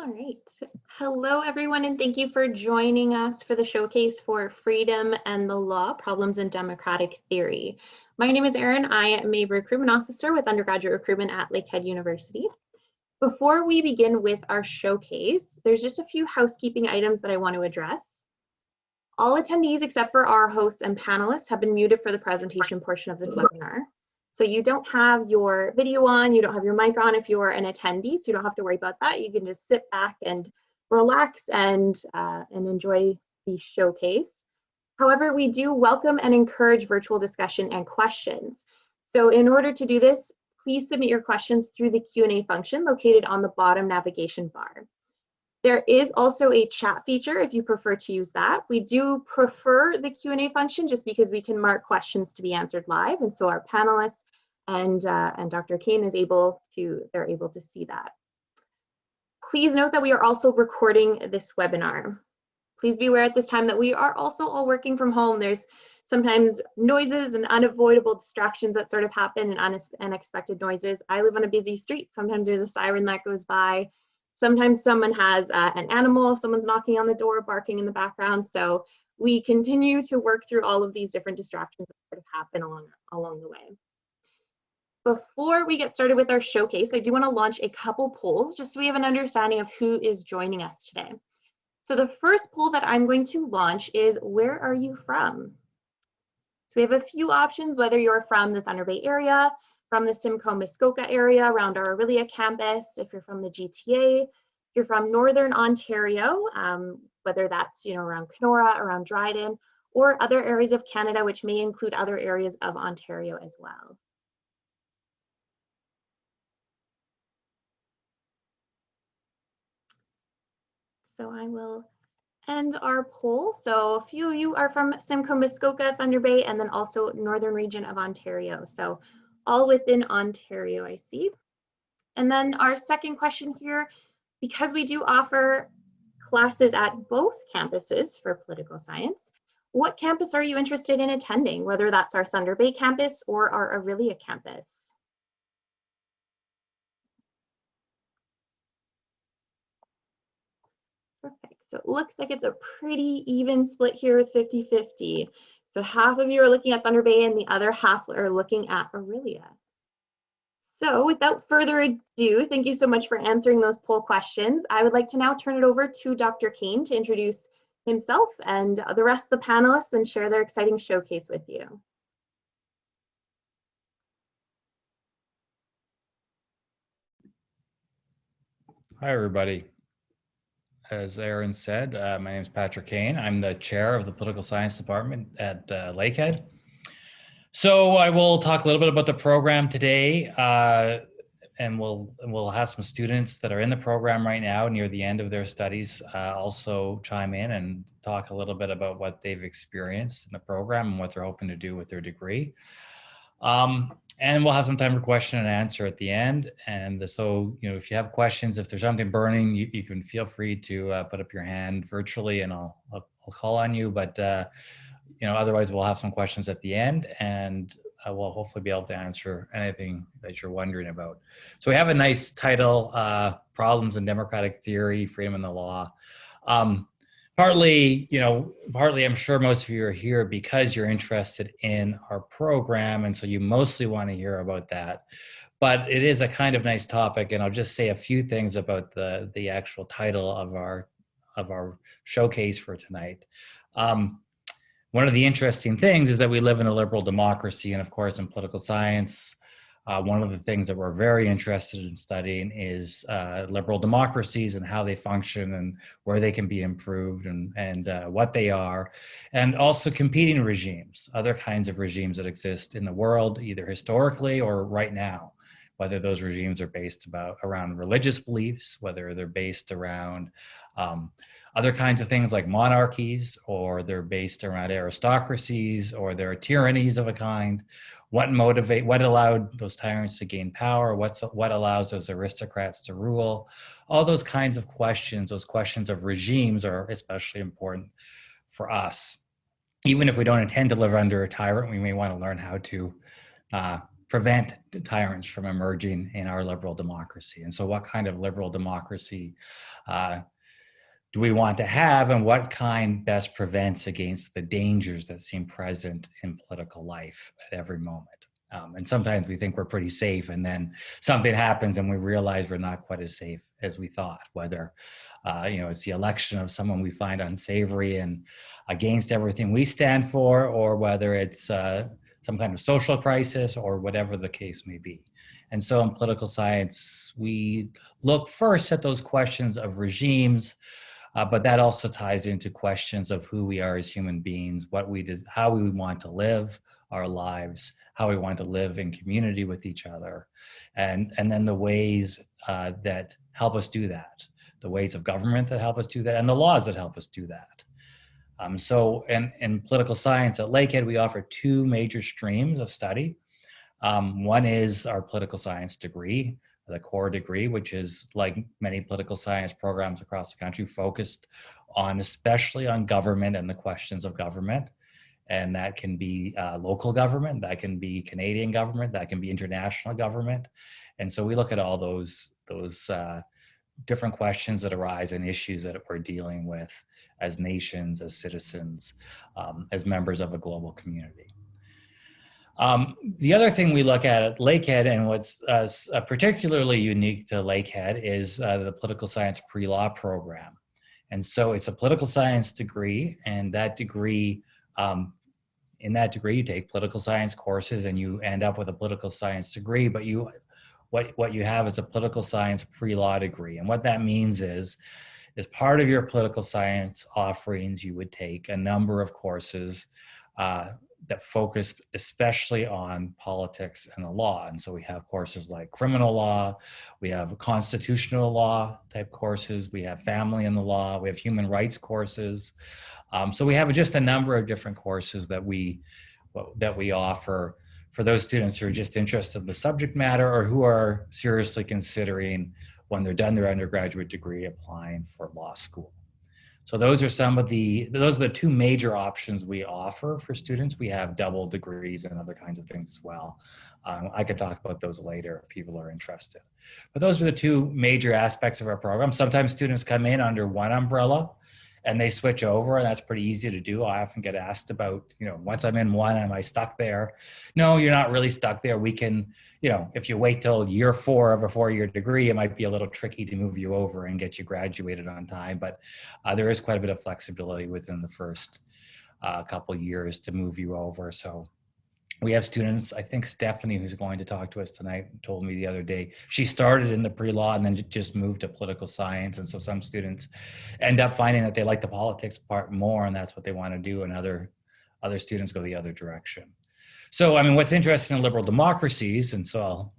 All right. Hello, everyone, and thank you for joining us for the showcase for Freedom and the Law, Problems in Democratic Theory. My name is Erin. I am a recruitment officer with undergraduate recruitment at Lakehead University. Before we begin with our showcase, there's just a few housekeeping items that I want to address. All attendees except for our hosts and panelists have been muted for the presentation portion of this webinar. So you don't have your video on, you don't have your mic on if you're an attendee, so you don't have to worry about that. You can just sit back and relax and enjoy the showcase. However, we do welcome and encourage virtual discussion and questions. So in order to do this, please submit your questions through the Q&A function located on the bottom navigation bar. There is also a chat feature if you prefer to use that. We do prefer the Q&A function just because we can mark questions to be answered live, and so our panelists and Dr. Kane they're able to see that. Please note that we are also recording this webinar. Please be aware at this time that we are also all working from home. There's sometimes noises and unavoidable distractions that sort of happen and unexpected noises. I live on a busy street. Sometimes there's a siren that goes by. Sometimes someone has an animal, someone's knocking on the door, barking in the background. So we continue to work through all of these different distractions that sort of happen along the way. Before we get started with our showcase, I do want to launch a couple polls just so we have an understanding of who is joining us today. So the first poll that I'm going to launch is, where are you from? So we have a few options, whether you're from the Thunder Bay area, from the Simcoe-Muskoka area around our Aurelia campus, if you're from the GTA, if you're from Northern Ontario, whether that's around Kenora, around Dryden, or other areas of Canada, which may include other areas of Ontario as well. So I will end our poll. So a few of you are from Simcoe-Muskoka, Thunder Bay, and then also northern region of Ontario. So all within Ontario, I see. And then our second question here, because we do offer classes at both campuses for political science, what campus are you interested in attending, whether that's our Thunder Bay campus or our Aurelia campus? Perfect. So it looks like it's a pretty even split here with 50-50. So half of you are looking at Thunder Bay and the other half are looking at Aurelia. So without further ado, thank you so much for answering those poll questions. I would like to now turn it over to Dr. Kane to introduce himself and the rest of the panelists and share their exciting showcase with you. Hi, everybody. As Erin said, my name is Patrick Kane. I'm the chair of the political science department at Lakehead. So I will talk a little bit about the program today, and we'll have some students that are in the program right now near the end of their studies also chime in and talk a little bit about what they've experienced in the program and what they're hoping to do with their degree. And we'll have some time for question and answer at the end. And so, if you have questions, if there's something burning, you can feel free to put up your hand virtually and I'll call on you. But, otherwise we'll have some questions at the end and we'll hopefully be able to answer anything that you're wondering about. So we have a nice title, Problems in Democratic Theory, Freedom and the Law. Partly I'm sure most of you are here because you're interested in our program, and so you mostly want to hear about that. But it is a kind of nice topic, and I'll just say a few things about the actual title of our showcase for tonight. One of the interesting things is that we live in a liberal democracy, and of course in political science, one of the things that we're very interested in studying is liberal democracies and how they function and where they can be improved and what they are, and also competing regimes, other kinds of regimes that exist in the world, either historically or right now, whether those regimes are based around religious beliefs, whether they're based around other kinds of things like monarchies, or they're based around aristocracies, or they're tyrannies of a kind. What allowed those tyrants to gain power? What allows those aristocrats to rule? All those kinds of questions, those questions of regimes, are especially important for us. Even if we don't intend to live under a tyrant, we may want to learn how to prevent tyrants from emerging in our liberal democracy. And so what kind of liberal democracy do we want to have, and what kind best prevents against the dangers that seem present in political life at every moment? And sometimes we think we're pretty safe, and then something happens and we realize we're not quite as safe as we thought, whether it's the election of someone we find unsavory and against everything we stand for, or whether it's some kind of social crisis, or whatever the case may be. And so in political science, we look first at those questions of regimes, but that also ties into questions of who we are as human beings, how we want to live our lives, how we want to live in community with each other, and then the ways that help us do that, the ways of government that help us do that, and the laws that help us do that. So in political science at Lakehead, we offer two major streams of study. One is our political science degree, the core degree, which is, like many political science programs across the country, focused especially on government and the questions of government. And that can be local government, that can be Canadian government, that can be international government. And so we look at all those different questions that arise and issues that we're dealing with as nations, as citizens, as members of a global community. The other thing we look at Lakehead, and what's particularly unique to Lakehead, is the political science pre-law program. And so it's a political science degree, and that degree, in that degree, you take political science courses and you end up with a political science degree, but what you have is a political science pre-law degree. And what that means is, as part of your political science offerings, you would take a number of courses that focus especially on politics and the law. And so we have courses like criminal law, we have constitutional law type courses, we have family and the law, we have human rights courses. So we have just a number of different courses that we offer for those students who are just interested in the subject matter, or who are seriously considering, when they're done their undergraduate degree, applying for law school. So those are the two major options we offer for students. We have double degrees and other kinds of things as well. I could talk about those later if people are interested. But those are the two major aspects of our program. Sometimes students come in under one umbrella and they switch over, and that's pretty easy to do. I often get asked about, once I'm in one, am I stuck there? No, you're not really stuck there. We can, if you wait till year 4 of a 4-year degree, it might be a little tricky to move you over and get you graduated on time, but there is quite a bit of flexibility within the first couple years to move you over. So we have students, I think Stephanie, who's going to talk to us tonight, told me the other day, she started in the pre-law and then just moved to political science. And so some students end up finding that they like the politics part more, and that's what they want to do. And other students go the other direction. So, what's interesting in liberal democracies, and so I'll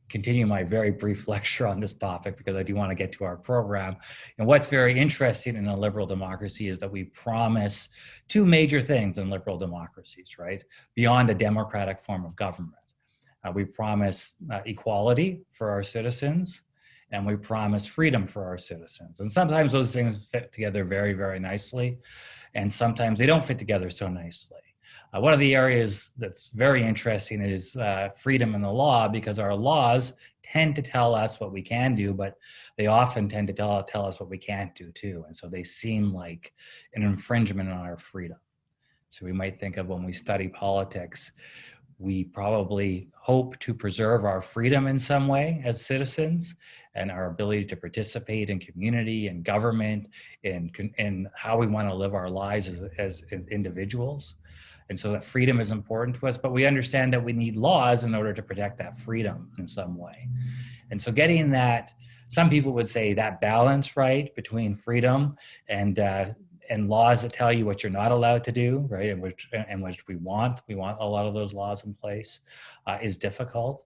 continue my very brief lecture on this topic because I do want to get to our program. And what's very interesting in a liberal democracy is that we promise two major things in liberal democracies, right? Beyond a democratic form of government. We promise equality for our citizens, and we promise freedom for our citizens. And sometimes those things fit together very, very nicely, and sometimes they don't fit together so nicely. One of the areas that's very interesting is freedom in the law, because our laws tend to tell us what we can do, but they often tend to tell us what we can't do too. And so they seem like an infringement on our freedom. So we might think of, when we study politics, we probably hope to preserve our freedom in some way as citizens, and our ability to participate in community and government, and how we want to live our lives as individuals. And so that freedom is important to us, but we understand that we need laws in order to protect that freedom in some way. And so getting that, some people would say, that balance right between freedom and laws that tell you what you're not allowed to do, right, and which we want a lot of those laws in place, is difficult.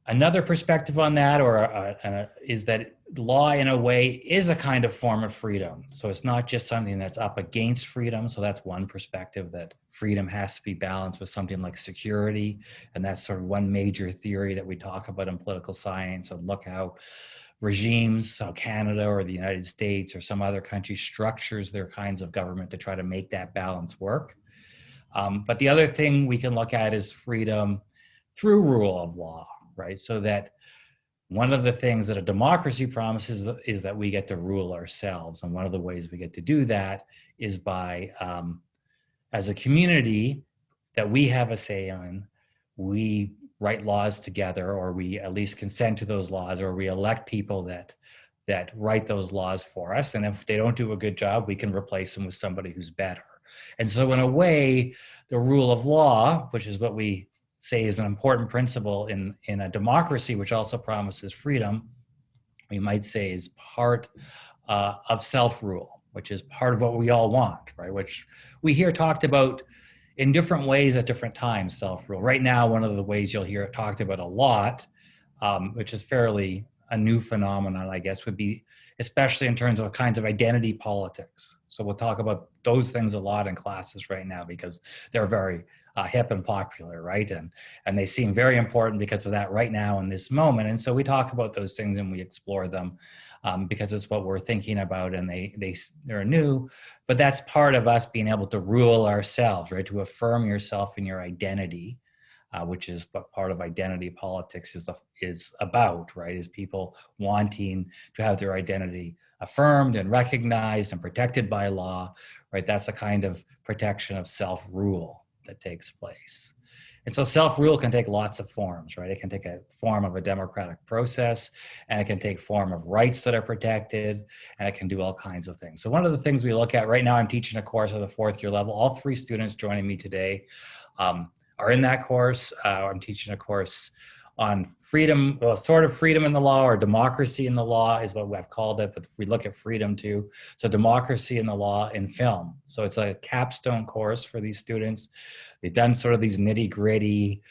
Another perspective on that, is that law, in a way, is a kind of form of freedom. So it's not just something that's up against freedom. So that's one perspective, that freedom has to be balanced with something like security. And that's sort of one major theory that we talk about in political science, and look how regimes, how Canada or the United States or some other country structures their kinds of government to try to make that balance work. But the other thing we can look at is freedom through rule of law, right? So that one of the things that a democracy promises is that we get to rule ourselves. And one of the ways we get to do that is by, as a community that we have a say on, we write laws together, or we at least consent to those laws, or we elect people that write those laws for us. And if they don't do a good job, we can replace them with somebody who's better. And so in a way, the rule of law, which is what we say is an important principle in a democracy, which also promises freedom, we might say is part of self-rule, which is part of what we all want, right? Which we hear talked about in different ways at different times, self-rule. Right now, one of the ways you'll hear it talked about a lot, which is fairly a new phenomenon, I guess, would be especially in terms of kinds of identity politics. So we'll talk about those things a lot in classes right now because they're very hip and popular, right? And they seem very important because of that right now in this moment. And so we talk about those things and we explore them because it's what we're thinking about, and they're new. But that's part of us being able to rule ourselves, right? To affirm yourself in your identity. Which is what part of identity politics is about, right? Is people wanting to have their identity affirmed and recognized and protected by law, right? That's the kind of protection of self-rule that takes place. And so self-rule can take lots of forms, right? It can take a form of a democratic process, and it can take form of rights that are protected, and it can do all kinds of things. So one of the things we look at right now, I'm teaching a course at the 4th year level. All 3 students joining me today are in that course. I'm teaching a course on freedom, well, sort of freedom in the law, or democracy in the law is what I've called it, but we look at freedom too. So democracy in the law in film. So it's a capstone course for these students. They've done sort of these nitty gritty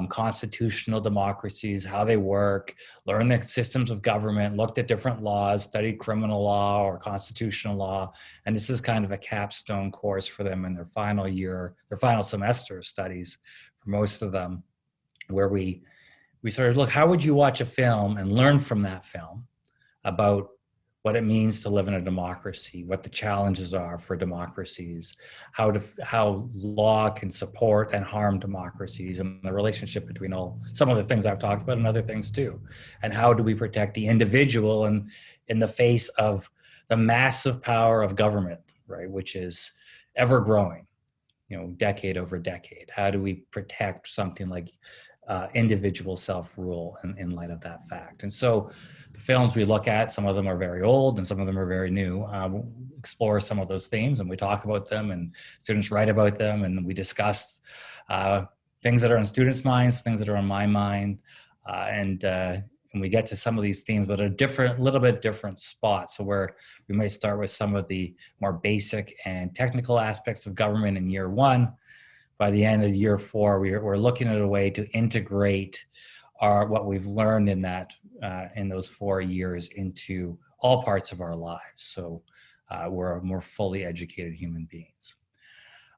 constitutional democracies, how they work, learned the systems of government, looked at different laws, studied criminal law or constitutional law. And this is kind of a capstone course for them in their final year, their final semester of studies for most of them, where we sort of look, how would you watch a film and learn from that film about what it means to live in a democracy, what the challenges are for democracies, how law can support and harm democracies, and the relationship between some of the things I've talked about and other things too. And how do we protect the individual in the face of the massive power of government, right, which is ever growing, decade over decade. How do we protect something like individual self-rule in light of that fact? And so the films we look at, some of them are very old and some of them are very new, explore some of those themes, and we talk about them, and students write about them, and we discuss things that are in students' minds, things that are on my mind, and we get to some of these themes, but a little bit different spots. So where we might start with some of the more basic and technical aspects of government in year 1. By the end of year 4, we're looking at a way to integrate what we've learned in those 4 years into all parts of our lives. So we're more fully educated human beings.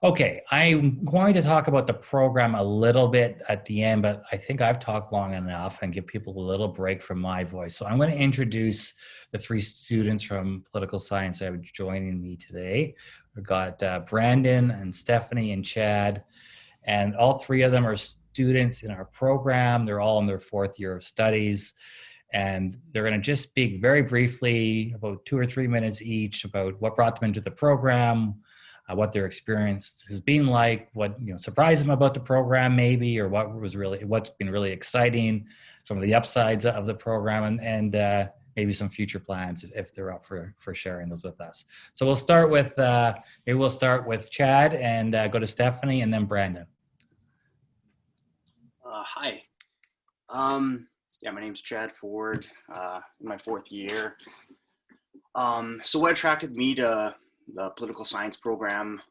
Okay, I'm going to talk about the program a little bit at the end, but I think I've talked long enough and give people a little break from my voice. So I'm going to introduce the 3 students from political science that are joining me today. We've got Brandon and Stephanie and Chad, and all 3 of them are students in our program. They're all in their 4th year of studies, and they're going to just speak very briefly, about 2 or 3 minutes each, about what brought them into the program, what their experience has been like, what surprised them about the program maybe, or what's been really exciting, some of the upsides of the program, and maybe some future plans if they're up for sharing those with us. So we'll start with Chad and go to Stephanie and then Brandon. Hi. My name's Chad Ford, in my 4th year. So what attracted me to the political science program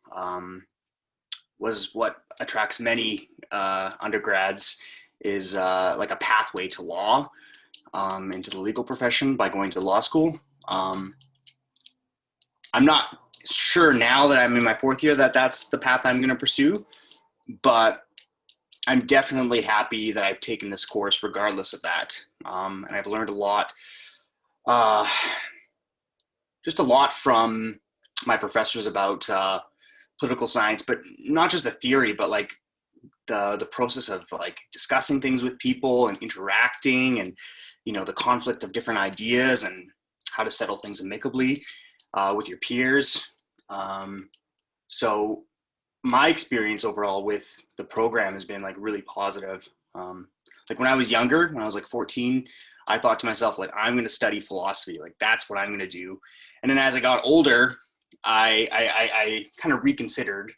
was what attracts many undergrads, is like a pathway to law, into the legal profession by going to law school. I'm not sure now that I'm in my 4th year that that's the path I'm going to pursue, but I'm definitely happy that I've taken this course regardless of that. And I've learned a lot, just a lot from my professors about political science, but not just the theory, but like the process of like discussing things with people and interacting, and the conflict of different ideas and how to settle things amicably with your peers. So my experience overall with the program has been like really positive. Like when I was younger, when I was like 14, I thought to myself, like, I'm going to study philosophy. Like, that's what I'm going to do. And then as I got older, I kind of reconsidered,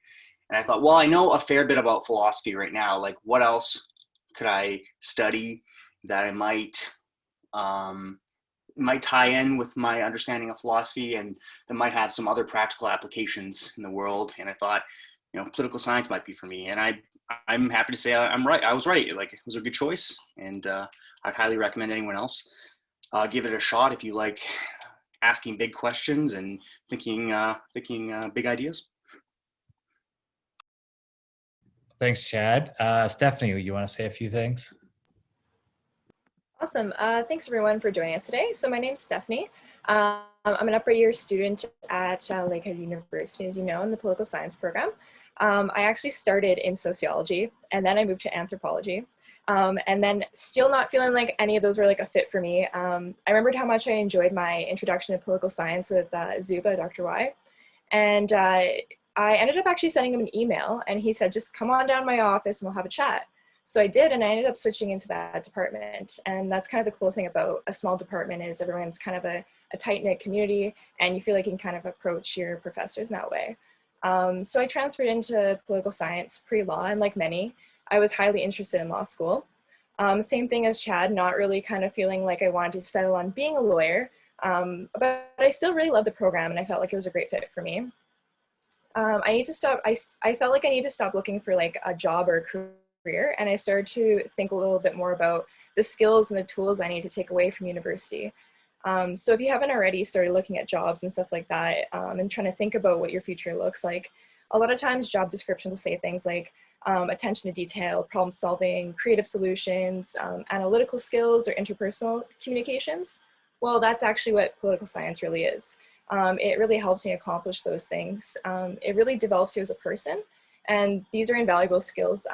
and I thought, well, I know a fair bit about philosophy right now. Like, what else could I study that I might tie in with my understanding of philosophy, and that might have some other practical applications in the world. And I thought, political science might be for me. And I'm happy to say I'm right. I was right. Like, it was a good choice, and I'd highly recommend anyone else give it a shot if you like asking big questions and thinking big ideas. Thanks, Chad. Stephanie, you want to say a few things? Awesome. Thanks everyone for joining us today. So my name's Stephanie. I'm an upper year student at Lakehead University, as you know, in the political science program. I actually started in sociology, and then I moved to anthropology. And then still not feeling like any of those were like a fit for me. I remembered how much I enjoyed my introduction to political science with Zuba, Dr. Y. And I ended up actually sending him an email, and he said, just come on down to my office and we'll have a chat. So I did, and I ended up switching into that department. And that's kind of the cool thing about a small department is everyone's kind of a tight-knit community, and you feel like you can kind of approach your professors in that way. So I transferred into political science pre-law, and like many, I was highly interested in law school. Same thing as Chad, not really kind of feeling like I wanted to settle on being a lawyer, but I still really loved the program, and I felt like it was a great fit for me. I felt like I need to stop looking for like a job or a career, and I started to think a little bit more about the skills and the tools I need to take away from university. So if you haven't already started looking at jobs and stuff like that, and trying to think about what your future looks like, a lot of times job descriptions will say things like attention to detail, problem solving, creative solutions, analytical skills, or interpersonal communications. Well, that's actually what political science really is. It really helps me accomplish those things. It really develops you as a person. And these are invaluable skills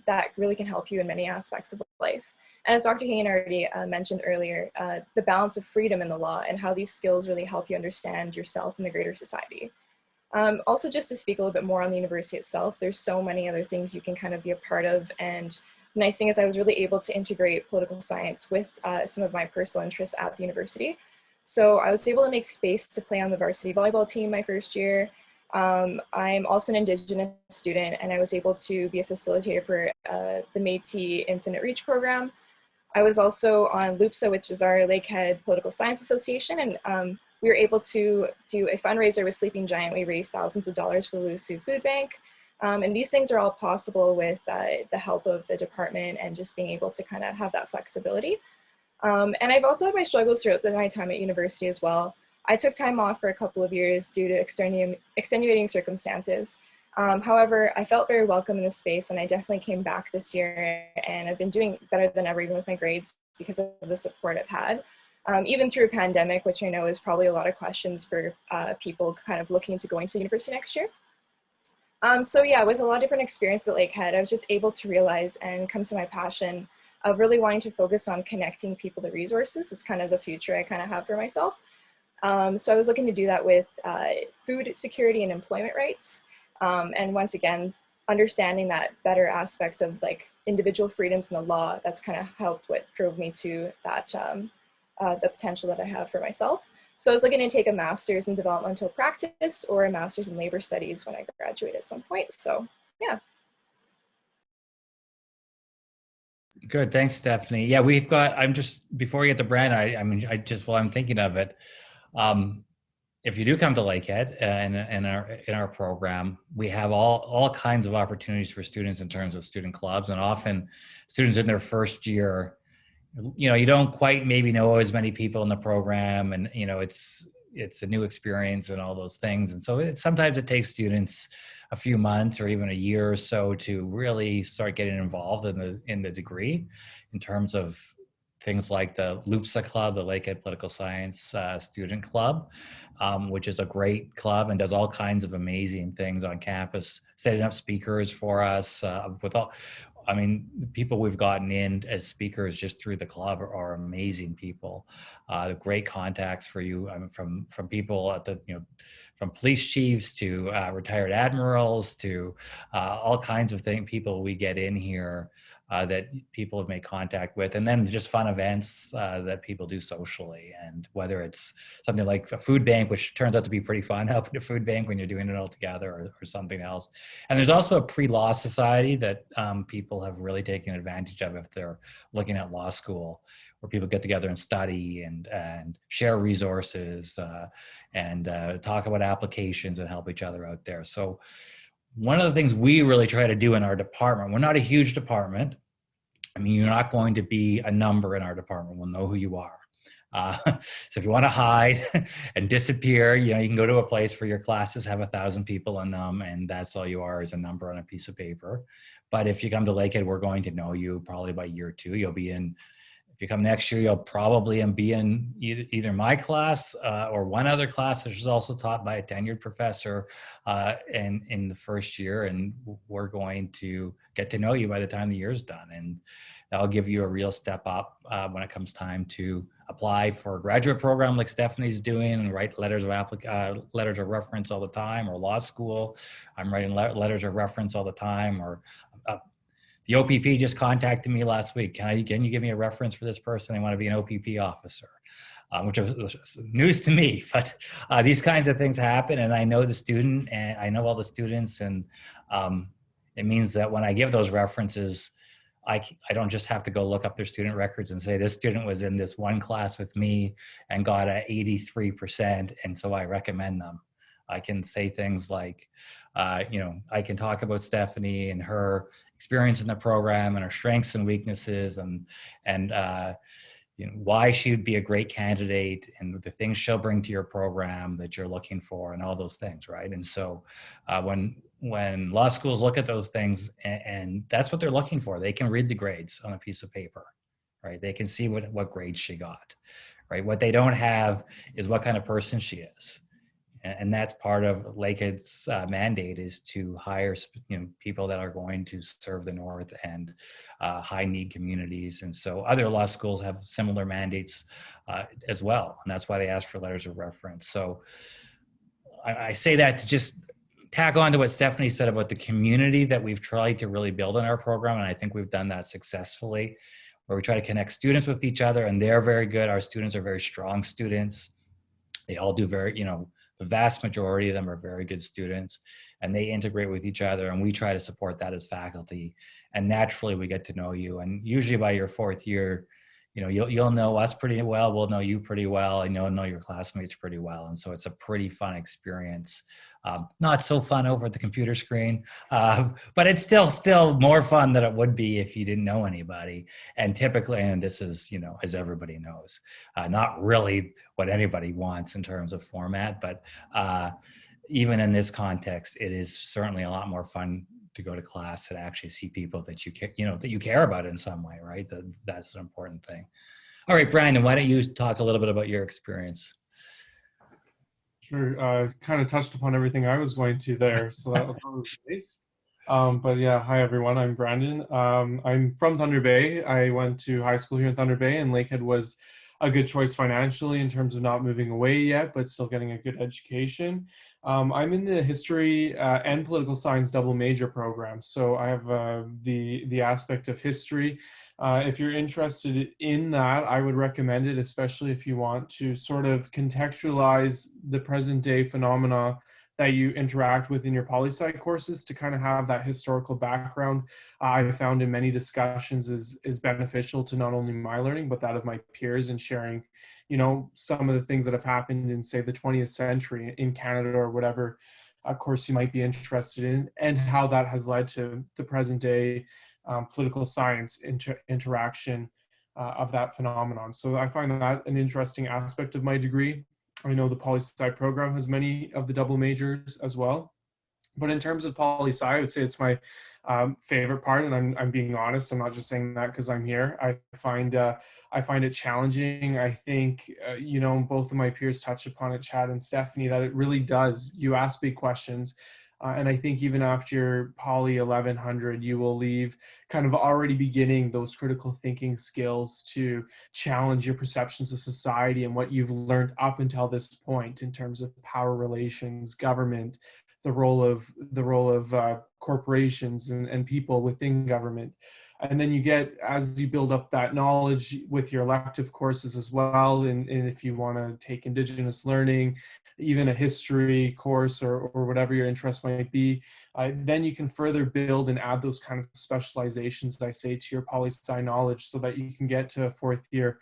that really can help you in many aspects of life. And as Dr. Hayne already mentioned earlier, the balance of freedom in the law and how these skills really help you understand yourself and the greater society. Also, just to speak a little bit more on the university itself, there's so many other things you can kind of be a part of. And the nice thing is I was really able to integrate political science with some of my personal interests at the university. So I was able to make space to play on the varsity volleyball team my first year. I'm also an Indigenous student, and I was able to be a facilitator for the Métis Infinite Reach program. I was also on LUPSA, which is our Lakehead Political Science Association, and we were able to do a fundraiser with Sleeping Giant. We raised thousands of dollars for the Lusu Food Bank. And these things are all possible with the help of the department and just being able to kind of have that flexibility. And I've also had my struggles throughout my time at university as well. I took time off for a couple of years due to extenuating circumstances. However, I felt very welcome in this space, and I definitely came back this year, and I've been doing better than ever, even with my grades, because of the support I've had. Even through a pandemic, which I know is probably a lot of questions for people kind of looking into going to university next year. So yeah, with a lot of different experiences at Lakehead, I was just able to realize and come to my passion of really wanting to focus on connecting people to resources. That's kind of the future I kind of have for myself. So I was looking to do that with food security and employment rights. And once again, understanding that better aspect of like individual freedoms in the law, that's kind of helped what drove me to that, the potential that I have for myself. So I was looking to take a master's in developmental practice or a master's in labor studies when I graduate at some point. So yeah. Good, thanks, Stephanie. Yeah, we've got, before we get to Brandon, while I'm thinking of it, if you do come to Lakehead in our program, we have all kinds of opportunities for students in terms of student clubs, and often students in their first year, you don't quite maybe know as many people in the program, and it's a new experience and all those things, and so sometimes it takes students a few months or even a year or so to really start getting involved in the degree, in terms of things like the LUPSA Club, the Lakehead Political Science Student Club, which is a great club and does all kinds of amazing things on campus, setting up speakers for us with all. I mean, the people we've gotten in as speakers just through the club are amazing people. Great contacts for you. I mean, from people at the, from police chiefs to retired admirals to all kinds of people we get in here that people have made contact with, and then just fun events that people do socially. And whether it's something like a food bank, which turns out to be pretty fun, helping a food bank when you're doing it all together, or something else. And there's also a pre-law society that people have really taken advantage of if they're looking at law school, where people get together and study and share resources and talk about applications and help each other out there. So one of the things we really try to do in our department, we're not a huge department. I mean, you're not going to be a number in our department. We'll know who you are. So if you want to hide and disappear, you can go to a place where your classes have 1,000 people in them, and that's all you are, is a number on a piece of paper. But if you come to Lakehead, we're going to know you probably by year 2. You'll be in. If you come next year, you'll probably be in either my class or one other class, which is also taught by a tenured professor in the first year. And we're going to get to know you by the time the year's done. And that'll give you a real step up when it comes time to apply for a graduate program like Stephanie's doing and write letters of reference all the time, or law school. I'm writing letters of reference all the time, or the OPP just contacted me last week. Can you give me a reference for this person? I want to be an OPP officer, which was news to me. But these kinds of things happen, and I know the student, and I know all the students, and it means that when I give those references, I don't just have to go look up their student records and say this student was in this one class with me and got a 83%, and so I recommend them. I can say things like, I can talk about Stephanie and her experience in the program and her strengths and weaknesses and why she would be a great candidate and the things she'll bring to your program that you're looking for and all those things, right? And so when law schools look at those things, and that's what they're looking for, they can read the grades on a piece of paper, right? They can see what grades she got, right? What they don't have is what kind of person she is. And that's part of Lakehead's mandate, is to hire people that are going to serve the North and high need communities. And so other law schools have similar mandates as well. And that's why they ask for letters of reference. So I say that to just tack on to what Stephanie said about the community that we've tried to really build in our program. And I think we've done that successfully, where we try to connect students with each other, and they're very good. Our students are very strong students. They all do the vast majority of them are very good students, and they integrate with each other, and we try to support that as faculty. And naturally we get to know you. And usually by your 4th year, you'll know us pretty well. We'll know you pretty well, and you'll know your classmates pretty well. And so it's a pretty fun experience. Not so fun over the computer screen, but it's still more fun than it would be if you didn't know anybody. And typically, and this is, as everybody knows, not really what anybody wants in terms of format, but even in this context, it is certainly a lot more fun to go to class and actually see people that you care about in some way, right? That's an important thing. All right, Brandon, why don't you talk a little bit about your experience? Sure. Kind of touched upon everything I was going to there, so that was nice. But yeah, hi everyone. I'm Brandon. I'm from Thunder Bay. I went to high school here in Thunder Bay, and Lakehead was a good choice financially in terms of not moving away yet, but still getting a good education. I'm in the history and political science double major program, so I have the aspect of history. If you're interested in that, I would recommend it, especially if you want to sort of contextualize the present day phenomena that you interact with in your poli-sci courses, to kind of have that historical background. I found in many discussions is beneficial to not only my learning, but that of my peers, and sharing, some of the things that have happened in, say, the 20th century in Canada or whatever course you might be interested in, and how that has led to the present day political science interaction of that phenomenon. So I find that an interesting aspect of my degree. I know the poli-sci program has many of the double majors as well. But in terms of poli-sci, I would say it's my favorite part, and I'm being honest. I'm not just saying that because I'm here. I find it challenging. I think both of my peers touched upon it, Chad and Stephanie, that it really does. You ask big questions, and I think even after your Poly 1100, you will leave kind of already beginning those critical thinking skills to challenge your perceptions of society and what you've learned up until this point in terms of power relations, government, the role of corporations and people within government. And then you get, as you build up that knowledge with your elective courses as well, and if you want to take Indigenous learning, even a history course or whatever your interest might be, then you can further build and add those kind of specializations, I say, to your poli-sci knowledge so that you can get to a fourth year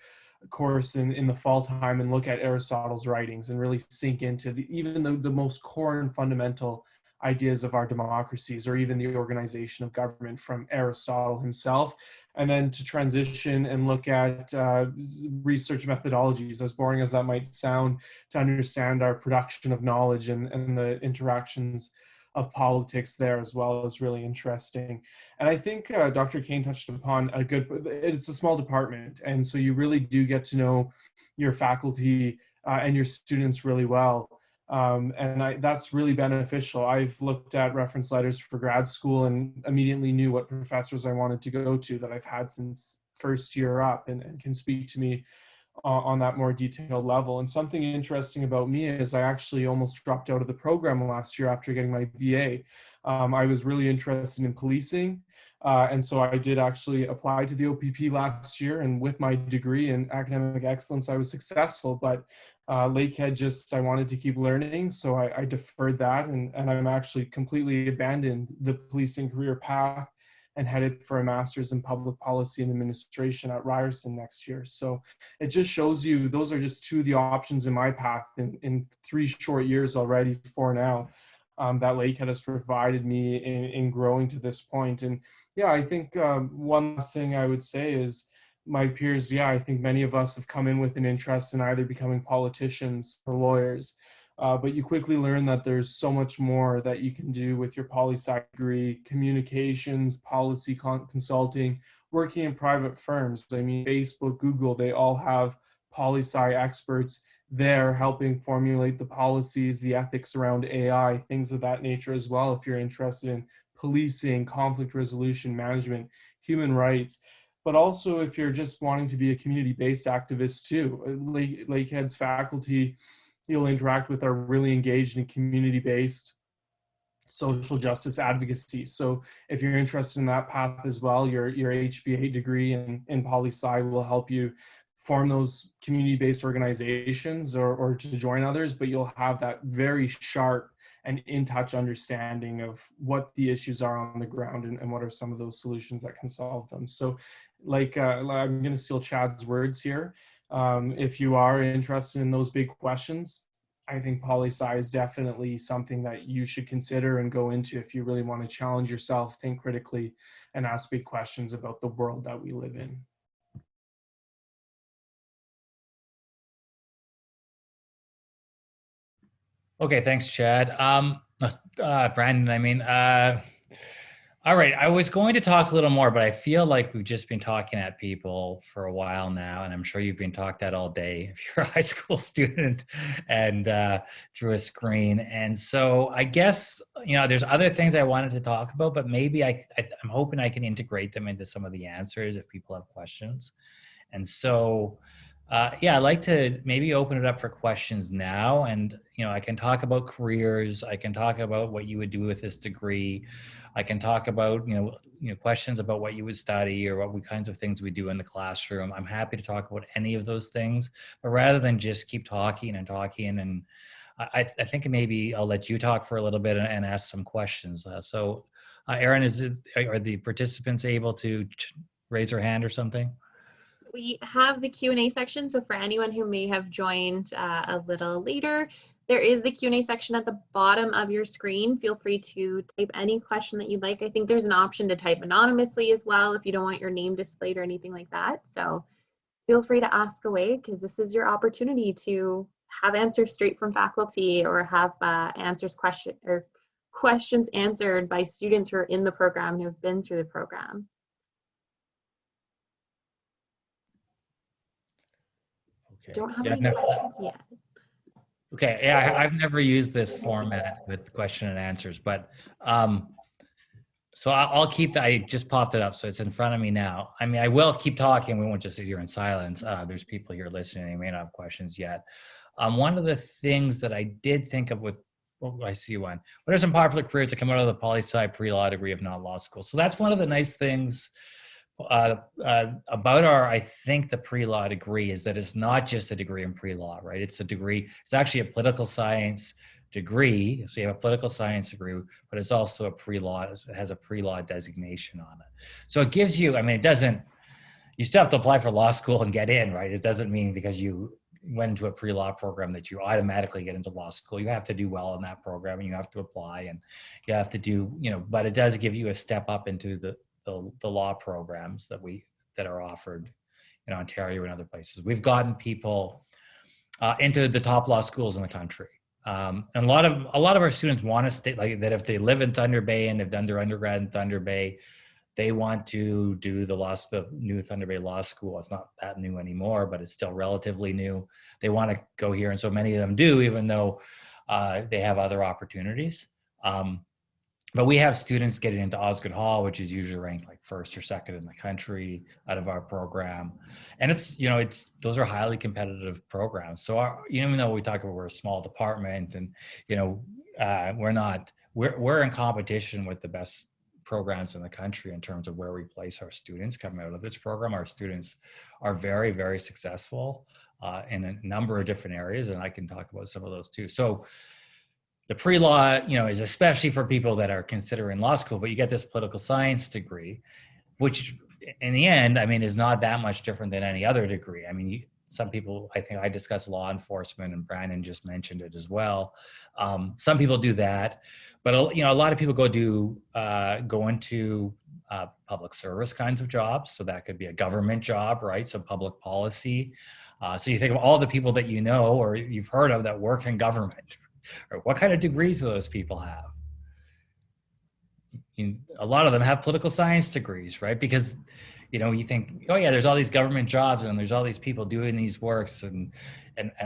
course in the fall time and look at Aristotle's writings and really sink into even the most core and fundamental ideas of our democracies, or even the organization of government from Aristotle himself, and then to transition and look at research methodologies, as boring as that might sound, to understand our production of knowledge and the interactions of politics there as well is really interesting. And I think Dr. Kane touched upon it's a small department. And so you really do get to know your faculty and your students really well. That's really beneficial. I've looked at reference letters for grad school and immediately knew what professors I wanted to go to that I've had since first year up, and can speak to me on that more detailed level. And something interesting about me is I actually almost dropped out of the program last year after getting my BA. I was really interested in policing. And so I did actually apply to the OPP last year, and with my degree in academic excellence, I was successful. But Lakehead, I wanted to keep learning, so I deferred that, and I'm actually completely abandoned the policing career path and headed for a master's in public policy and administration at Ryerson next year. So it just shows you those are just two of the options in my path in 3 short years already, 4 now, that Lakehead has provided me in growing to this point. And yeah, I think one last thing I would say is my peers, yeah, I think many of us have come in with an interest in either becoming politicians or lawyers. But you quickly learn that there's so much more that you can do with your poli-sci degree: communications, policy consulting, working in private firms. I mean, Facebook, Google, they all have poli-sci experts there helping formulate the policies, the ethics around AI, things of that nature as well, if you're interested in policing, conflict resolution management, human rights. But also if you're just wanting to be a community-based activist too. Lakehead's faculty you'll interact with are really engaged in community-based social justice advocacy. So if you're interested in that path as well, your HBA degree in poli-sci will help you form those community-based organizations or to join others, but you'll have that very sharp and in-touch understanding of what the issues are on the ground and what are some of those solutions that can solve them. So I'm going to steal Chad's words here. If you are interested in those big questions, I think poli-sci is definitely something that you should consider and go into if you really want to challenge yourself, think critically, and ask big questions about the world that we live in. Okay, thanks, Chad. Brandon, all right, I was going to talk a little more, but I feel like we've just been talking at people for a while now, and I'm sure you've been talked at all day if you're a high school student and through a screen. And so I guess, there's other things I wanted to talk about, but maybe I'm hoping I can integrate them into some of the answers if people have questions. And so, I'd like to maybe open it up for questions now. And, I can talk about careers. I can talk about what you would do with this degree. I can talk about, questions about what you would study or what kinds of things we do in the classroom. I'm happy to talk about any of those things, but rather than just keep talking, and I think maybe I'll let you talk for a little bit and ask some questions. Erin, are the participants able to raise their hand or something? We have the Q&A section, so for anyone who may have joined a little later, there is the Q&A section at the bottom of your screen. Feel free to type any question that you'd like. I think there's an option to type anonymously as well if you don't want your name displayed or anything like that. So feel free to ask away, because this is your opportunity to have answers straight from faculty or have answers question or questions answered by students who are in the program, who have been through the program? Okay. Don't have Yeah, any no. questions yet. Okay, yeah, I've never used this format with question and answers, but so I'll keep that. I just popped it up, so it's in front of me now. I mean, I will keep talking. We won't just sit here in silence. There's people here listening. They may not have questions yet. One of the things that I did think of with, oh, I see one. What are some popular careers that come out of the poli-sci pre-law degree, if not law school? So that's one of the nice things about our, I think, the pre-law degree is that it's not just a degree in pre-law, right? It's a degree, it's actually a political science degree. So you have a political science degree, but it's also a pre-law, it has a pre-law designation on it. So it gives you, I mean, it doesn't, you still have to apply for law school and get in, right? It doesn't mean because you went into a pre-law program that you automatically get into law school. You have to do well in that program and you have to apply and you have to do, you know, but it does give you a step up into the law programs that are offered in Ontario and other places. We've gotten people into the top law schools in the country. And a lot of our students want to stay, like that if they live in Thunder Bay and they've done their undergrad in Thunder Bay, they want to do the new Thunder Bay Law School. It's not that new anymore, but it's still relatively new. They want to go here, and so many of them do, even though they have other opportunities. But we have students getting into Osgoode Hall, which is usually ranked like first or second in the country out of our program. And it's, you know, those are highly competitive programs. So even though we talk about we're a small department and, you know, we're in competition with the best programs in the country in terms of where we place our students coming out of this program. Our students are very, very successful in a number of different areas. And I can talk about some of those too. So the pre-law, you know, is especially for people that are considering law school, but you get this political science degree, which in the end, I mean, is not that much different than any other degree. I mean, some people, I think I discussed law enforcement and Brandon just mentioned it as well. Some people do that, but you know, a lot of people go into public service kinds of jobs. So that could be a government job, right? So public policy. So you think of all the people that you know or you've heard of that work in government. Or what kind of degrees do those people have? A lot of them have political science degrees, right? Because, you know, you think, oh yeah, there's all these government jobs and there's all these people doing these works and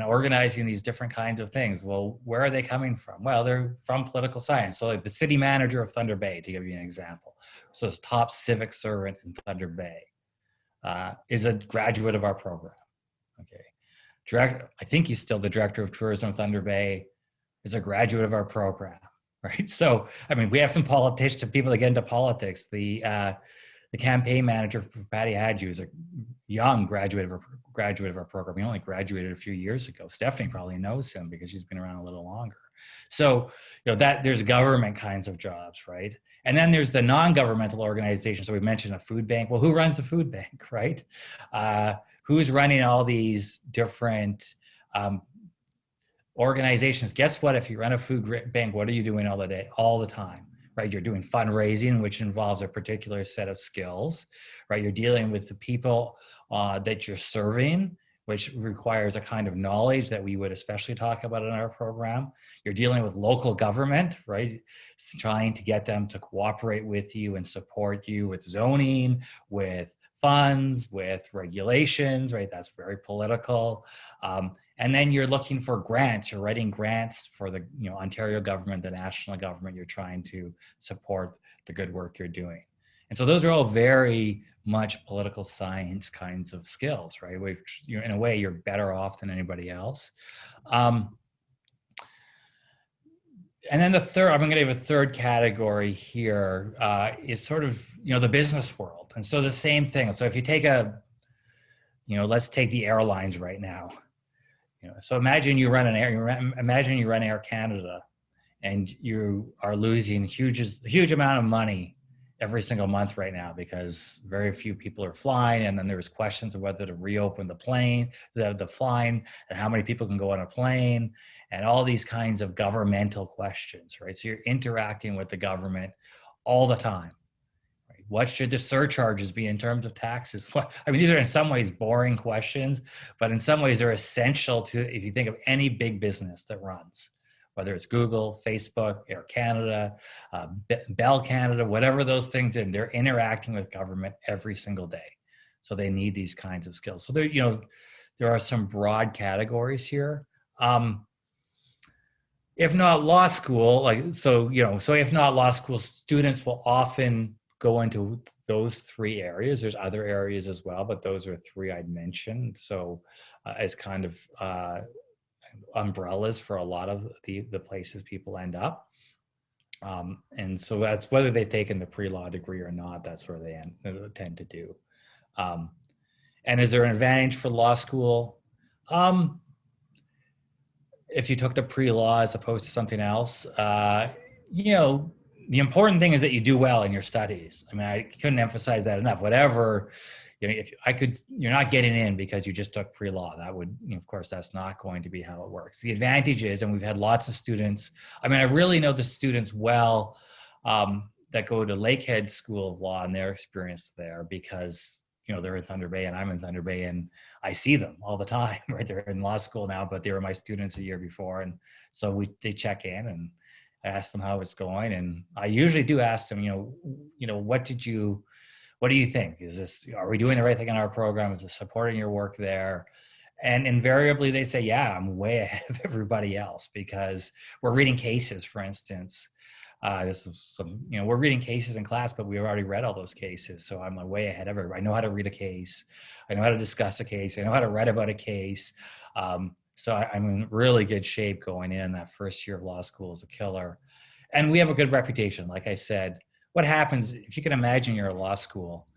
organizing these different kinds of things. Well, where are they coming from? Well, they're from political science. So like the city manager of Thunder Bay, to give you an example. So this top civic servant in Thunder Bay is a graduate of our program. Okay. I think he's still the director of tourism of Thunder Bay, is a graduate of our program, right? So, I mean, we have some politicians, people that get into politics. The campaign manager for Patty Hadju is a young graduate of our program. He only graduated a few years ago. Stephanie probably knows him because she's been around a little longer. So, you know, that there's government kinds of jobs, right? And then there's the non-governmental organizations. So we mentioned a food bank. Well, who runs the food bank, right? Who's running all these different organizations? Guess what? If you run a food bank, what are you doing all the time, right? You're doing fundraising, which involves a particular set of skills, right? You're dealing with the people that you're serving, which requires a kind of knowledge that we would especially talk about in our program. You're dealing with local government, right? Trying to get them to cooperate with you and support you with zoning, with funds, with regulations, right? That's very political. And then you're looking for grants. You're writing grants for the Ontario government, the national government. You're trying to support the good work you're doing. And so those are all very much political science kinds of skills, right? Which, in a way, you're better off than anybody else. And then the third, I'm going to give a third category here, is sort of, the business world. And so the same thing. So if you take let's take the airlines right now. So imagine you run Air Canada, and you are losing a huge amount of money every single month right now because very few people are flying, and then there's questions of whether to reopen the flying, and how many people can go on a plane, and all these kinds of governmental questions, right? So you're interacting with the government all the time. What should the surcharges be in terms of taxes? These are in some ways boring questions, but in some ways they're essential to, if you think of any big business that runs. whether it's Google, Facebook, Air Canada, Bell Canada, whatever those things in, they're interacting with government every single day. So they need these kinds of skills. So there are some broad categories here. If not law school, so if not law school, students will often go into those three areas. There's other areas as well, but those are three I'd mentioned. So as kind of umbrellas for a lot of the places people end up. And so that's whether they've taken the pre-law degree or not, that's where they tend to do. And is there an advantage for law school? If you took the pre-law as opposed to something else, the important thing is that you do well in your studies. I mean, I couldn't emphasize that enough. Whatever, you're not getting in because you just took pre-law. That would, of course, that's not going to be how it works. The advantage is, and we've had lots of students, I mean, I really know the students well that go to Lakehead School of Law and their experience there, because they're in Thunder Bay and I'm in Thunder Bay and I see them all the time, right? They're in law school now, but they were my students the year before. And so they check in and I ask them how it's going. And I usually do ask them, what do you think? Are we doing the right thing in our program? Is it supporting your work there? And invariably they say, yeah, I'm way ahead of everybody else, because we're reading cases, for instance. We're reading cases in class, but we've already read all those cases. So I'm way ahead of everybody. I know how to read a case. I know how to discuss a case. I know how to write about a case. So I'm in really good shape going in. That first year of law school is a killer. And we have a good reputation. Like I said, what happens if you can imagine you're a law school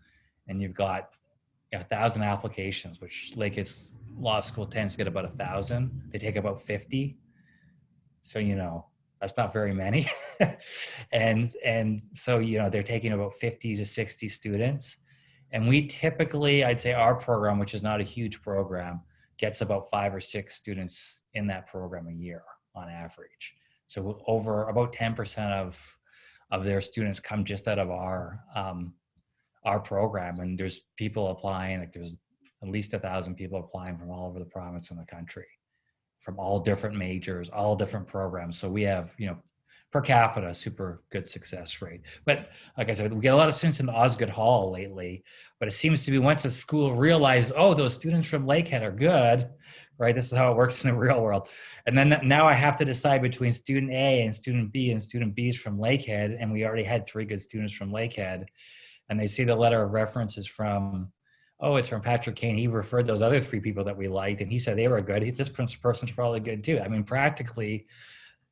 and you've got 1,000 applications, which Lakehead Law School tends to get about 1,000. They take about 50. So, that's not very many. and so, they're taking about 50 to 60 students. And we typically, I'd say our program, which is not a huge program, gets about 5 or 6 students in that program a year on average. So over about 10% of their students come just out of our program. And there's people applying, like there's at least 1,000 people applying from all over the province and the country, from all different majors, all different programs. So we have, per capita, super good success rate. But like I said, we get a lot of students in Osgoode Hall lately, but it seems to be once a school realizes, oh, those students from Lakehead are good, right? This is how it works in the real world. And then now I have to decide between student A and student B, and student B is from Lakehead, and we already had 3 good students from Lakehead. And they see the letter of references from, oh, it's from Patrick Kane. He referred those other 3 people that we liked, and he said they were good. This person's probably good too. I mean, practically,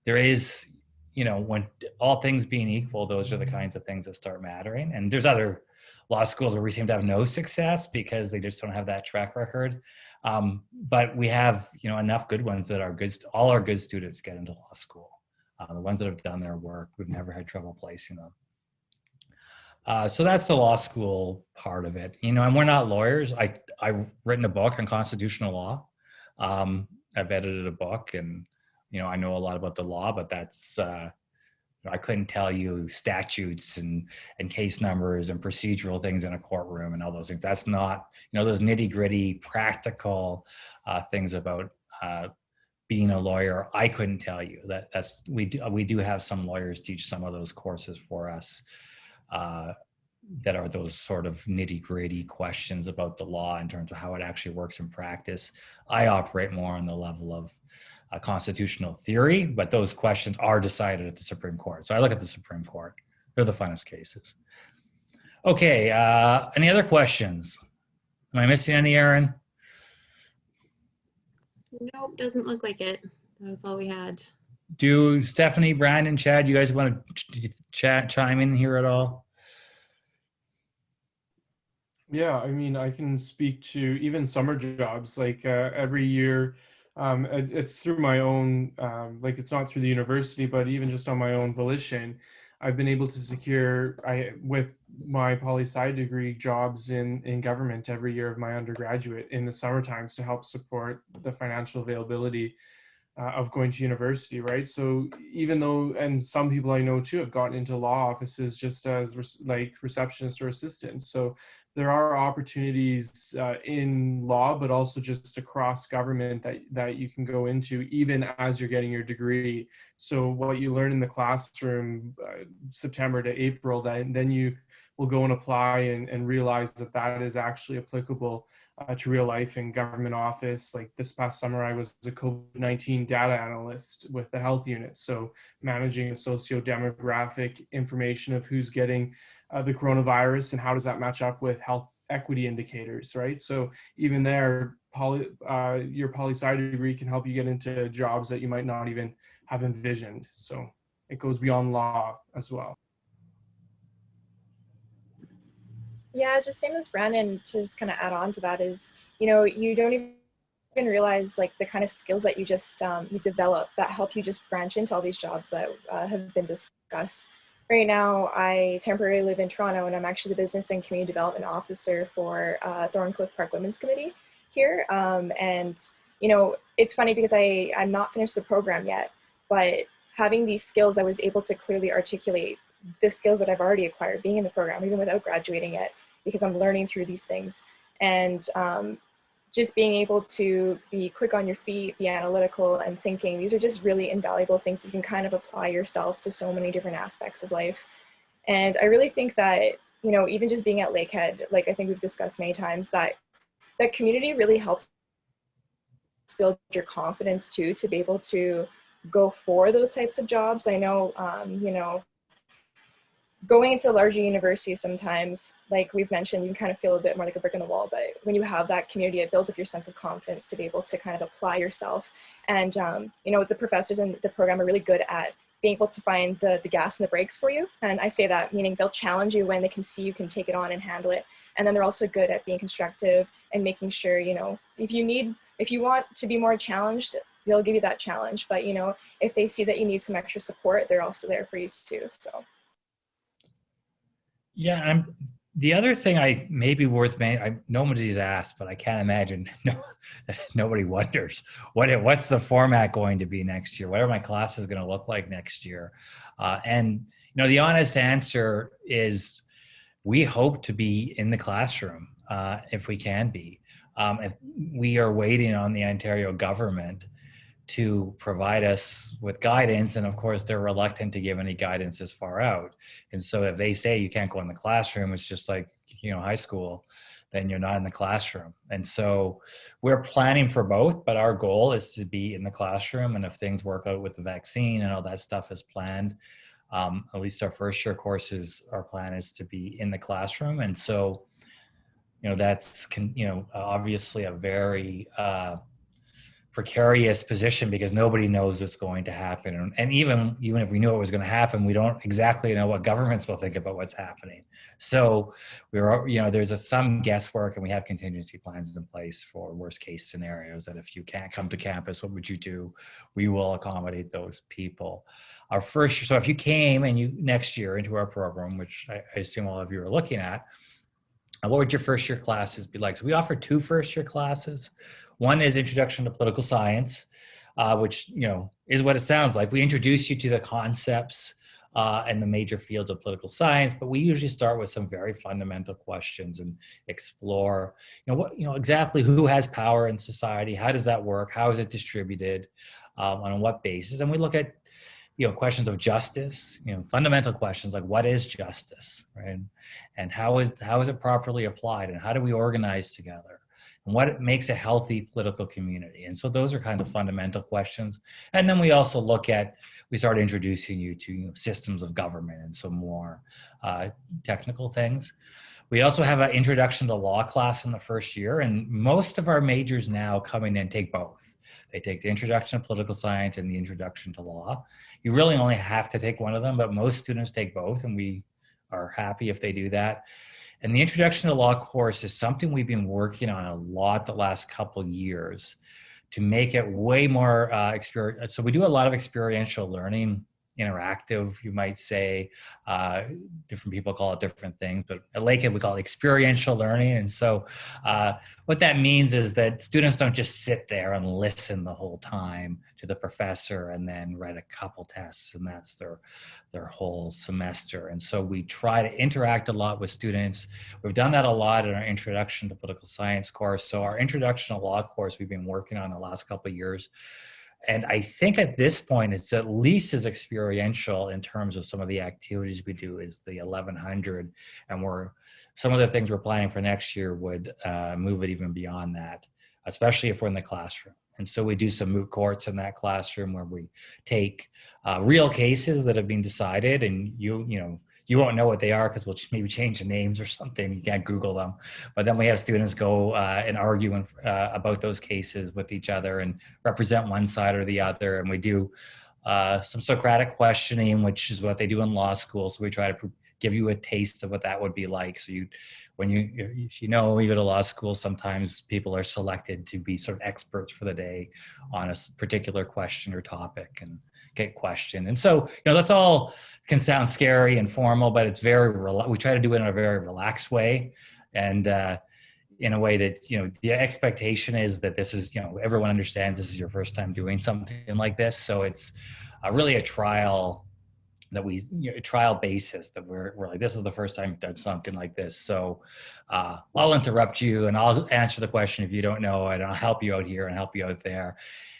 there is, when all things being equal, those are the kinds of things that start mattering. And there's other law schools where we seem to have no success because they just don't have that track record. But we have, enough good ones that are good. All our good students get into law school. The ones that have done their work, we've never had trouble placing them. So that's the law school part of it, and we're not lawyers. I've written a book on constitutional law. I've edited a book, and, I know a lot about the law, but that's, I couldn't tell you statutes and case numbers and procedural things in a courtroom and all those things. That's not, those nitty gritty practical things about being a lawyer. I couldn't tell you we do have some lawyers teach some of those courses for us. That are those sort of nitty-gritty questions about the law in terms of how it actually works in practice. I operate more on the level of constitutional theory, but those questions are decided at the Supreme Court. So I look at the Supreme Court. They're the funnest cases. Okay, any other questions? Am I missing any, Erin? Nope, doesn't look like it. That was all we had. Do Stephanie, Brandon, Chad, you guys want to chime in here at all? Yeah, I mean, I can speak to even summer jobs. Like every year, it's through my own, it's not through the university, but even just on my own volition, I've been able to secure, with my poli-sci degree, jobs in government every year of my undergraduate in the summer times to help support the financial availability of going to university, right? So even though, and some people I know too have gotten into law offices just as receptionists or assistants. So there are opportunities in law, but also just across government that you can go into even as you're getting your degree. So what you learn in the classroom, September to April, then you will go and apply and realize that that is actually applicable to real life in government office. Like this past summer, I was a COVID-19 data analyst with the health unit. So managing the socio-demographic information of who's getting the coronavirus and how does that match up with health equity indicators, right? So even there, your poli-sci degree can help you get into jobs that you might not even have envisioned. So it goes beyond law as well. Yeah, just same as Brandon, to just kind of add on to that is, you know, you don't even realize like the kind of skills that you just you develop that help you just branch into all these jobs that have been discussed. Right now, I temporarily live in Toronto, and I'm actually the Business and Community Development Officer for Thorncliffe Park Women's Committee here. And, you know, it's funny because I'm not finished the program yet, but having these skills, I was able to clearly articulate the skills that I've already acquired being in the program, even without graduating yet, because I'm learning through these things. And just being able to be quick on your feet, be analytical and thinking, these are just really invaluable things you can kind of apply yourself to so many different aspects of life. And I really think that, you know, even just being at Lakehead, like I think we've discussed many times, that community really helps build your confidence too, to be able to go for those types of jobs. I know, you know, going into larger universities sometimes, like we've mentioned, you can kind of feel a bit more like a brick in the wall, but when you have that community, it builds up your sense of confidence to be able to kind of apply yourself. And, you know, the professors in the program are really good at being able to find the gas and the brakes for you. And I say that meaning they'll challenge you when they can see you can take it on and handle it. And then they're also good at being constructive and making sure, you know, if you want to be more challenged, they'll give you that challenge. But, you know, if they see that you need some extra support, they're also there for you too, so. Yeah, the other thing I may be worth mentioning, nobody's asked, but I can't imagine nobody wonders what's the format going to be next year? What are my classes going to look like next year? And you know, the honest answer is we hope to be in the classroom if we can be. If we are waiting on the Ontario government to provide us with guidance. And of course, they're reluctant to give any guidance as far out. And so if they say you can't go in the classroom, it's just like, you know, high school, then you're not in the classroom. And so we're planning for both, but our goal is to be in the classroom. And if things work out with the vaccine and all that stuff is planned, at least our first year courses, our plan is to be in the classroom. And so, you know, that's, you know, obviously a very, precarious position because nobody knows what's going to happen. And even if we knew what was going to happen, we don't exactly know what governments will think about what's happening. So you know, there's some guesswork, and we have contingency plans in place for worst case scenarios that if you can't come to campus, what would you do? We will accommodate those people. So if you came next year into our program, which I assume all of you are looking at, what would your first year classes be like? So we offer 2 first year classes. One is Introduction to Political Science, which, you know, is what it sounds like. We introduce you to the concepts and the major fields of political science, but we usually start with some very fundamental questions and explore, exactly who has power in society, how does that work, how is it distributed, on what basis, and we look at questions of justice, fundamental questions like what is justice, right? And how is it properly applied, and how do we organize together, and what makes a healthy political community? And so those are kind of fundamental questions. And then we also we start introducing you to systems of government and some more technical things. We also have an introduction to law class in the first year, and most of our majors now coming in take both. They take the introduction to political science and the introduction to law. You really only have to take one of them, but most students take both, and we are happy if they do that. And the introduction to law course is something we've been working on a lot the last couple of years to make it way more experiential. So we do a lot of experiential learning interactive, you might say. Different people call it different things, but at Lakehead we call it experiential learning. And so what that means is that students don't just sit there and listen the whole time to the professor and then write a couple tests, and that's their whole semester. And so we try to interact a lot with students. We've done that a lot in our Introduction to Political Science course. So our Introduction to Law course we've been working on the last couple of years. And I think at this point, it's at least as experiential in terms of some of the activities we do as the 1100. And some of the things we're planning for next year would move it even beyond that, especially if we're in the classroom. And so we do some moot courts in that classroom where we take real cases that have been decided, and you won't know what they are because we'll maybe change the names or something. You can't Google them. But then we have students go and argue about those cases with each other and represent one side or the other. And we do some Socratic questioning, which is what they do in law school. So we try to give you a taste of what that would be like. So when you go to law school, sometimes people are selected to be sort of experts for the day on a particular question or topic and get questioned. And so, that's all can sound scary and formal, but it's we try to do it in a very relaxed way. And in a way that, the expectation is that this is, everyone understands this is your first time doing something like this. So it's really a trial trial basis that we're like, this is the first time we've done something like this. So I'll interrupt you and I'll answer the question if you don't know, and I'll help you out here and help you out there.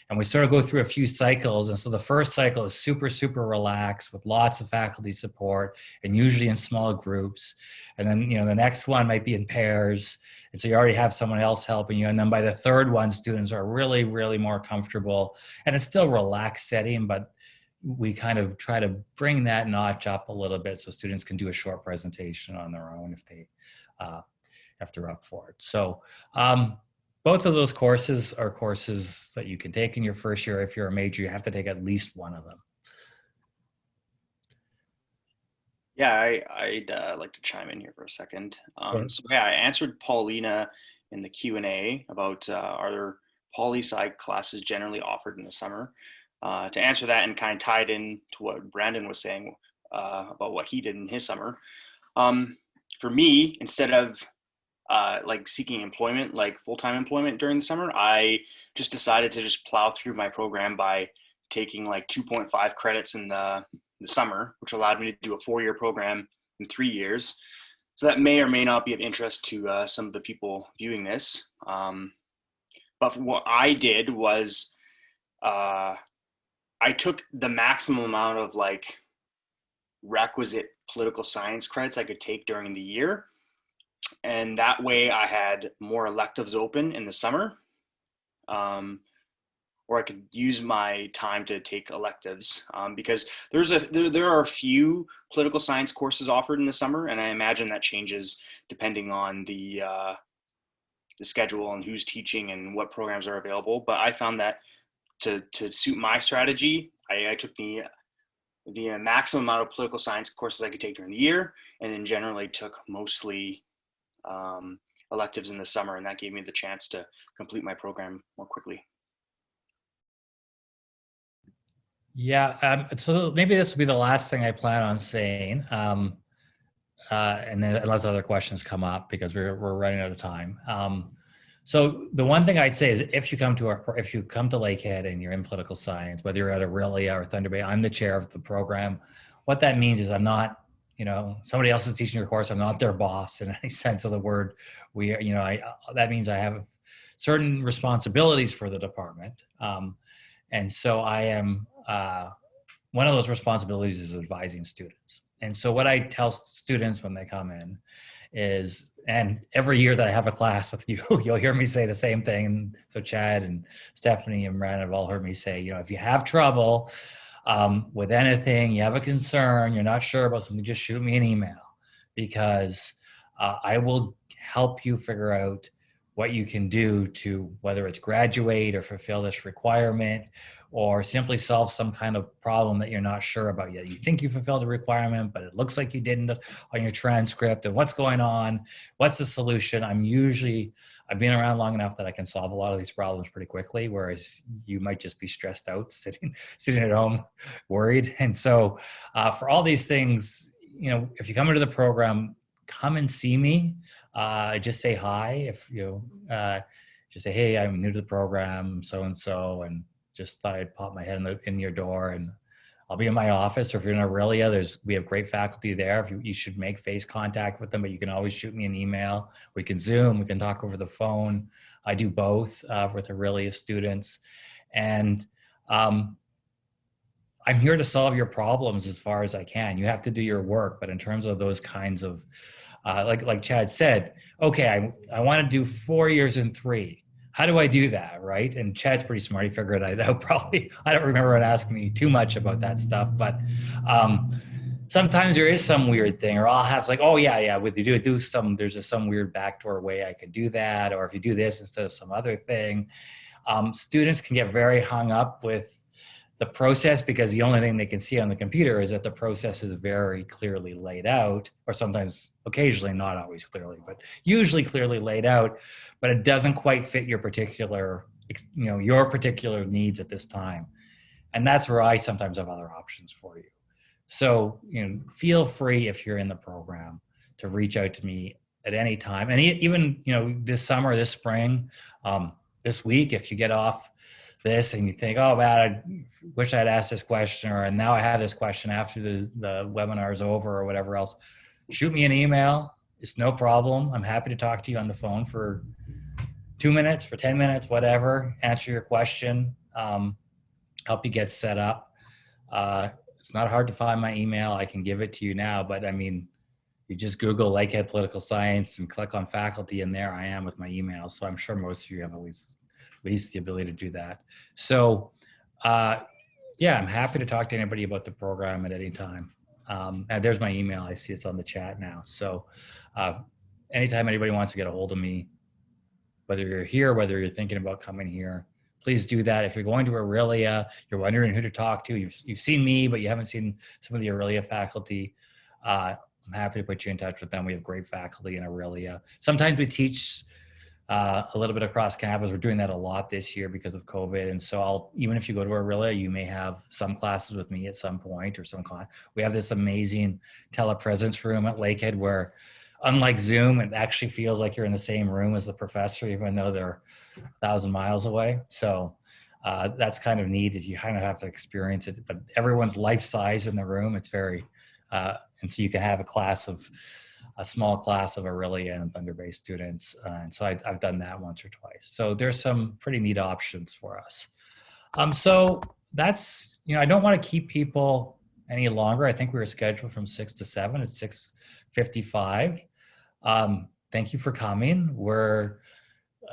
And we sort of go through a few cycles. And so the first cycle is super, super relaxed with lots of faculty support and usually in small groups. And then, the next one might be in pairs. And so you already have someone else helping you. And then by the third one, students are really, really more comfortable. And it's still relaxed setting, but we kind of try to bring that notch up a little bit so students can do a short presentation on their own if they're up for it. So both of those courses are courses that you can take in your first year. If you're a major, you have to take at least one of them. Yeah, I'd like to chime in here for a second. Sure. So yeah, I answered Paulina in the Q&A about are there poli-sci classes generally offered in the summer? To answer that and kind of tied in to what Brandon was saying about what he did in his summer. For me, instead of like seeking employment, like full-time employment during the summer, I just decided to just plow through my program by taking like 2.5 credits in the summer, which allowed me to do a 4-year program in 3 years. So that may or may not be of interest to some of the people viewing this. But what I did was I took the maximum amount of like requisite political science credits I could take during the year. And that way I had more electives open in the summer. Or I could use my time to take electives because there are a few political science courses offered in the summer, and I imagine that changes depending on the schedule and who's teaching and what programs are available. But I found that to suit my strategy, I took the maximum amount of political science courses I could take during the year, and then generally took mostly electives in the summer, and that gave me the chance to complete my program more quickly. Yeah, so maybe this will be the last thing I plan on saying, and then unless other questions come up because we're running out of time. So the one thing I'd say is if you come to Lakehead and you're in political science, whether you're at Aurelia or Thunder Bay, I'm the chair of the program. What that means is I'm not, somebody else is teaching your course. I'm not their boss in any sense of the word. That means I have certain responsibilities for the department. And so I am, one of those responsibilities is advising students. And so what I tell students when they come in is, and every year that I have a class with you, you'll hear me say the same thing. And so Chad and Stephanie and Brandon have all heard me say, if you have trouble with anything, you have a concern, you're not sure about something, just shoot me an email because I will help you figure out what you can do to, whether it's graduate or fulfill this requirement, or simply solve some kind of problem that you're not sure about yet. You think you fulfilled a requirement, but it looks like you didn't on your transcript, and what's going on? What's the solution? I've been around long enough that I can solve a lot of these problems pretty quickly, whereas you might just be stressed out sitting at home worried. And so for all these things, if you come into the program, come and see me. Just say hi. If just say, hey, I'm new to the program, so and so, and just thought I'd pop my head in your door, and I'll be in my office. Or if you're in Aurelia, we have great faculty there. If you should make face contact with them, but you can always shoot me an email. We can Zoom. We can talk over the phone. I do both with Aurelia students, and I'm here to solve your problems as far as I can. You have to do your work, but in terms of those kinds of, like Chad said, okay, I want to do 4 years in 3. How do I do that, right? And Chad's pretty smart. He figured it out probably. I don't remember him asking me too much about that stuff, but sometimes there is some weird thing, or I'll have like, oh yeah, with you there's just some weird backdoor way I could do that, or if you do this instead of some other thing. Students can get very hung up with the process because the only thing they can see on the computer is that the process is very clearly laid out, or sometimes, occasionally, not always clearly, but usually clearly laid out, but it doesn't quite fit your particular needs at this time. And that's where I sometimes have other options for you. So, feel free if you're in the program to reach out to me at any time. And even, this summer, this spring, this week, if you get off this and you think, oh man, I wish I'd asked this question, or now I have this question after the webinar is over, or whatever else, shoot me an email. It's no problem. I'm happy to talk to you on the phone for 2 minutes, for 10 minutes, whatever, answer your question, help you get set up. It's not hard to find my email. I can give it to you now, but I mean, you just Google Lakehead Political Science and click on faculty, and there I am with my email. So I'm sure most of you have at least the ability to do that. So yeah, I'm happy to talk to anybody about the program at any time. And there's my email. I see it's on the chat now. So anytime anybody wants to get a hold of me, whether you're here, whether you're thinking about coming here, please do that. If you're going to Aurelia, you're wondering who to talk to, you've seen me, but you haven't seen some of the Aurelia faculty, I'm happy to put you in touch with them. We have great faculty in Aurelia. Sometimes we teach a little bit across campus. We're doing that a lot this year because of COVID. And so even if you go to Aurelia, you may have some classes with me at some point, or we have this amazing telepresence room at Lakehead where, unlike Zoom, it actually feels like you're in the same room as the professor, even though they're 1,000 miles away. So that's kind of neat. If you kind of have to experience it, but everyone's life size in the room. It's very, and so you can have a small class of Aurelia and Thunder Bay students. And so I've done that once or twice. So there's some pretty neat options for us. So that's, I don't want to keep people any longer. I think we were scheduled from 6 to 7. It's 6:55. Thank you for coming.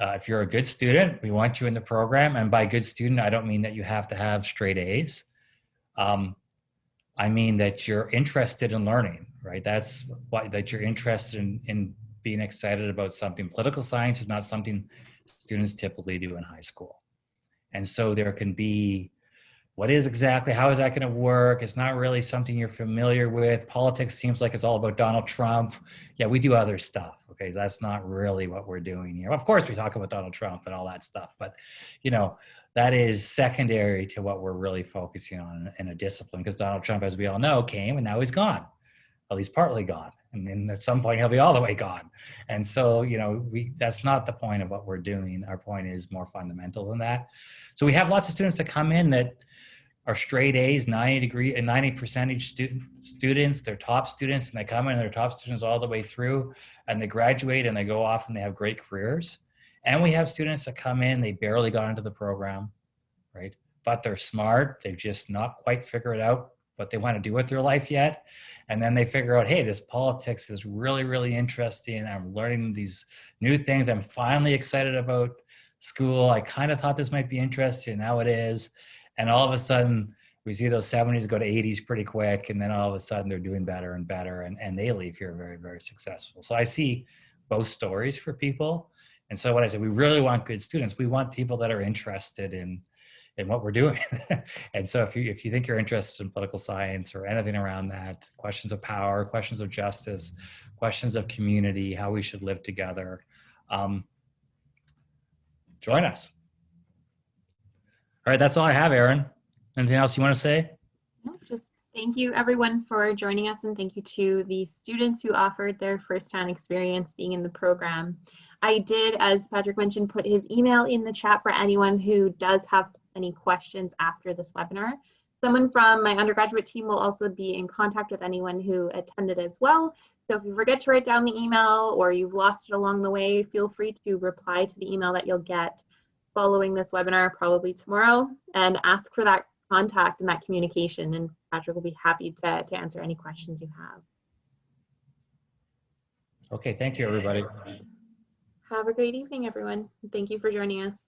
If you're a good student, we want you in the program. And by good student, I don't mean that you have to have straight A's. I mean that you're interested in learning, right? That's that you're interested in being excited about something. Political science is not something students typically do in high school. And so there can be, how is that going to work? It's not really something you're familiar with. Politics seems like it's all about Donald Trump. Yeah, we do other stuff, okay? That's not really what we're doing here. Of course, we talk about Donald Trump and all that stuff, but that is secondary to what we're really focusing on in a discipline, because Donald Trump, as we all know, came and now he's gone, at least partly gone. And then at some point he'll be all the way gone. And so, that's not the point of what we're doing. Our point is more fundamental than that. So we have lots of students that come in that are straight A's, 90% students, they're top students, and they come in and they're top students all the way through, and they graduate and they go off and they have great careers. And we have students that come in, they barely got into the program, right? But they're smart, they've just not quite figured out what they want to do with their life yet. And then they figure out, hey, this politics is really, really interesting. I'm learning these new things. I'm finally excited about school. I kind of thought this might be interesting, now it is. And all of a sudden, we see those 70s go to 80s pretty quick. And then all of a sudden, they're doing better and better. And they leave here very, very successful. So I see both stories for people. And so what I said, we really want good students. We want people that are interested in what we're doing. And so if you think you're interested in political science or anything around that, questions of power, questions of justice, questions of community, how we should live together, join us. All right, that's all I have, Erin. Anything else you want to say? No, just thank you everyone for joining us, and thank you to the students who offered their firsthand experience being in the program. I did, as Patrick mentioned, put his email in the chat for anyone who does have any questions after this webinar. Someone from my undergraduate team will also be in contact with anyone who attended as well. So if you forget to write down the email or you've lost it along the way, feel free to reply to the email that you'll get following this webinar, probably tomorrow, and ask for that contact and that communication, and Patrick will be happy to answer any questions you have. Okay, thank you, everybody. Have a great evening, everyone. Thank you for joining us.